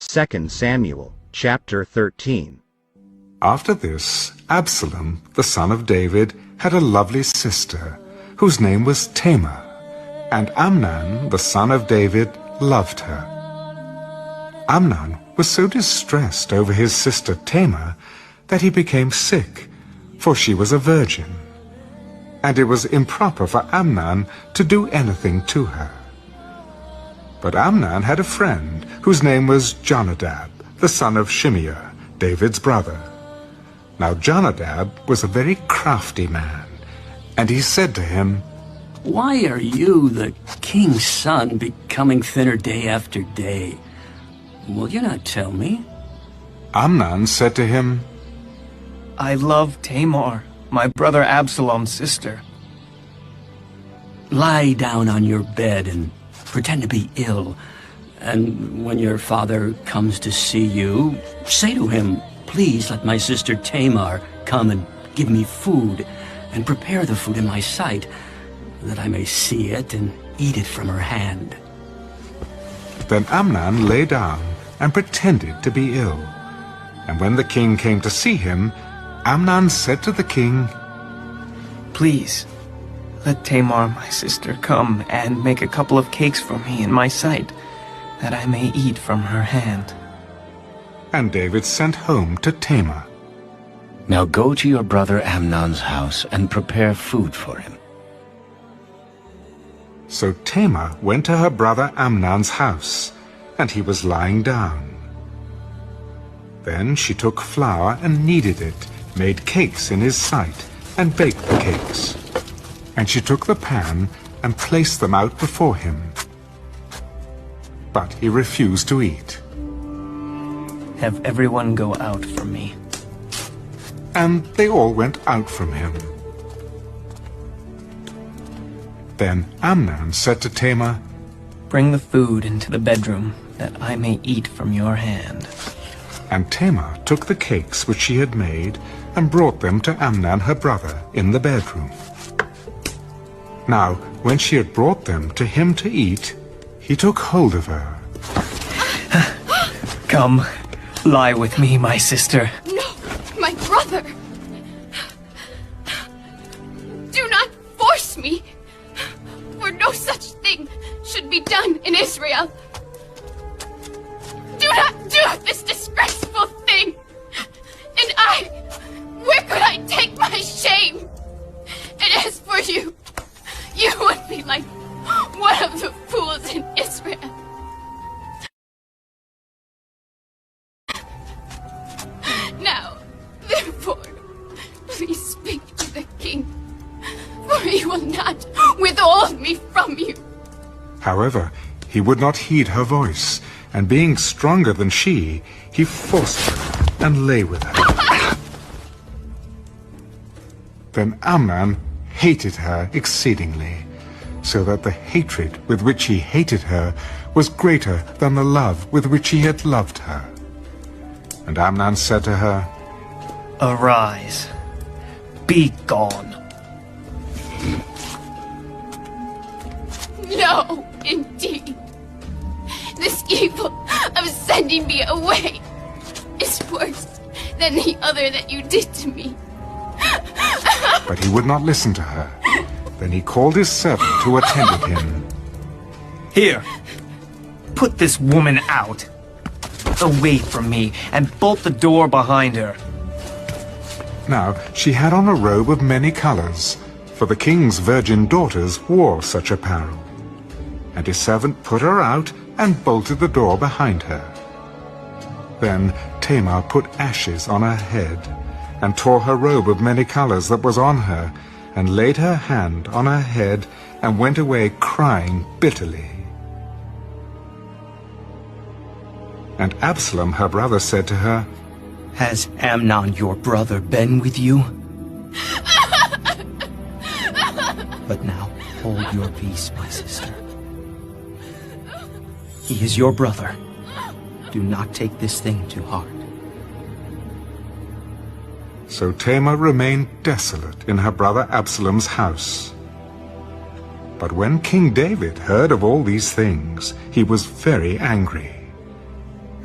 2 Samuel, chapter 13. After this, Absalom, the son of David, had a lovely sister, whose name was Tamar, and Amnon, the son of David, loved her. Amnon was so distressed over his sister Tamar that he became sick, for she was a virgin, and it was improper for Amnon to do anything to her. But Amnon had a friend whose name was Jonadab, the son of Shimeah, David's brother. Now Jonadab was a very crafty man, and he said to him, "Why are you, the king's son, becoming thinner day after day? Will you not tell me?" Amnon said to him, I love Tamar, my brother Absalom's sister. Lie down on your bed and pretend to be ill, and when your father comes to see you, say to him, "Please let my sister Tamar come and give me food, and prepare the food in my sight, that I may see it and eat it from her hand." Then Amnon lay down and pretended to be ill. And when the king came to see him, Amnon said to the king, Please, let Tamar, my sister, come and make a couple of cakes for me in my sight, that I may eat from her hand. And David sent home to Tamar. Now go to your brother Amnon's house and prepare food for him. So Tamar went to her brother Amnon's house, and he was lying down. Then she took flour and kneaded it, made cakes in his sight, and baked the cakes. And she took the pan and placed them out before him. But he refused to eat. Have everyone go out from me. And they all went out from him. Then Amnon said to Tamar, Bring the food into the bedroom, that I may eat from your hand. And Tamar took the cakes which she had made and brought them to Amnon her brother in the bedroom. Now, when she had brought them to him to eat, he took hold of her. Come, lie with me, my sister. No, my brother! Do not force me, for no such thing should be done in Israel. Do not do this disgraceful thing! And where could I take my shame? And as for you, you would be like one of the fools in Israel. Now, therefore, please speak to the king, for he will not withhold me from you. However, he would not heed her voice, and being stronger than she, he forced her and lay with her. Then Amnon hated her exceedingly, so that the hatred with which he hated her was greater than the love with which he had loved her. And Amnon said to her, Arise, be gone. No, indeed. This evil of sending me away is worse than the other that you did to me. But he would not listen to her. Then he called his servant who attended him. Here, put this woman out. Away from me, and bolt the door behind her. Now she had on a robe of many colors, for the king's virgin daughters wore such apparel. And his servant put her out and bolted the door behind her. Then Tamar put ashes on her head, and tore her robe of many colors that was on her, and laid her hand on her head, and went away crying bitterly. And Absalom her brother said to her, Has Amnon your brother been with you? But now hold your peace, my sister. He is your brother. Do not take this thing to heart. So Tamar remained desolate in her brother Absalom's house. But when King David heard of all these things, he was very angry.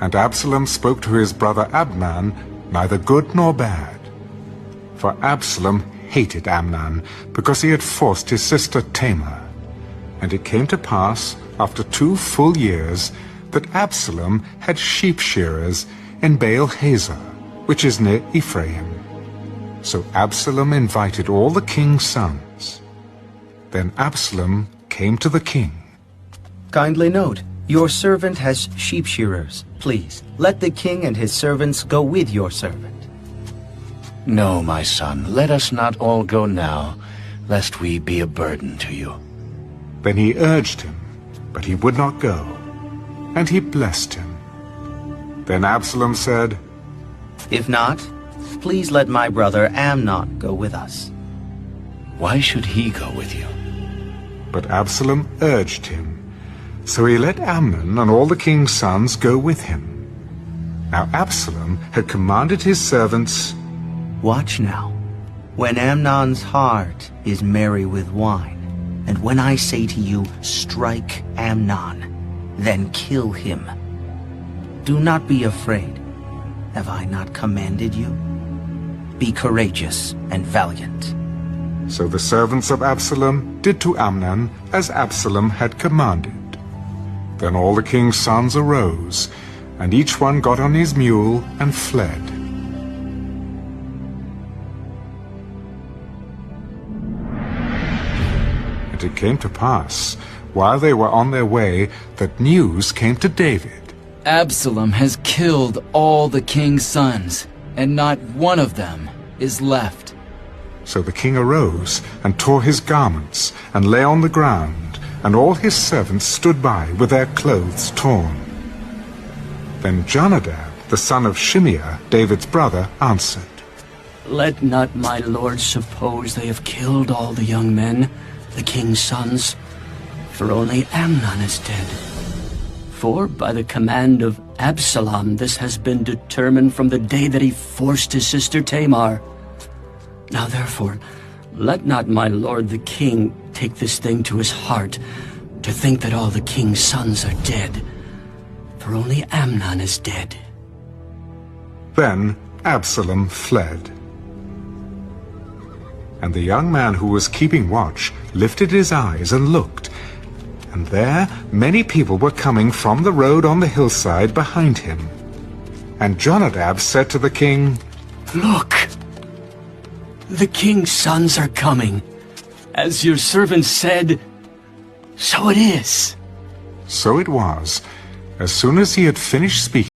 And Absalom spoke to his brother Amnon, neither good nor bad. For Absalom hated Amnon, because he had forced his sister Tamar. And it came to pass, after 2 full years, that Absalom had sheep shearers in Baal-hazor, which is near Ephraim. So Absalom invited all the king's sons. Then Absalom came to the king. Kindly note, your servant has sheep shearers. Please, let the king and his servants go with your servant. No, my son, let us not all go now, lest we be a burden to you. Then he urged him, but he would not go, and he blessed him. Then Absalom said, If not, please let my brother Amnon go with us. Why should he go with you? But Absalom urged him. So he let Amnon and all the king's sons go with him. Now Absalom had commanded his servants, Watch now, when Amnon's heart is merry with wine, and when I say to you, strike Amnon, then kill him. Do not be afraid. Have I not commanded you? Be courageous and valiant. So the servants of Absalom did to Amnon as Absalom had commanded. Then all the king's sons arose, and each one got on his mule and fled. And it came to pass, while they were on their way, that news came to David. Absalom has killed all the king's sons, and not one of them is left. So the king arose and tore his garments and lay on the ground, and all his servants stood by with their clothes torn. Then Jonadab, the son of Shimeah, David's brother, answered, Let not my lord suppose they have killed all the young men, the king's sons, for only Amnon is dead. For by the command of Absalom this has been determined from the day that he forced his sister Tamar. Now therefore, let not my lord the king take this thing to his heart, to think that all the king's sons are dead, for only Amnon is dead. Then Absalom fled. And the young man who was keeping watch lifted his eyes and looked, and there many people were coming from the road on the hillside behind him. And Jonadab said to the king, Look! The king's sons are coming. As your servant said, so it is. So it was. As soon as he had finished speaking,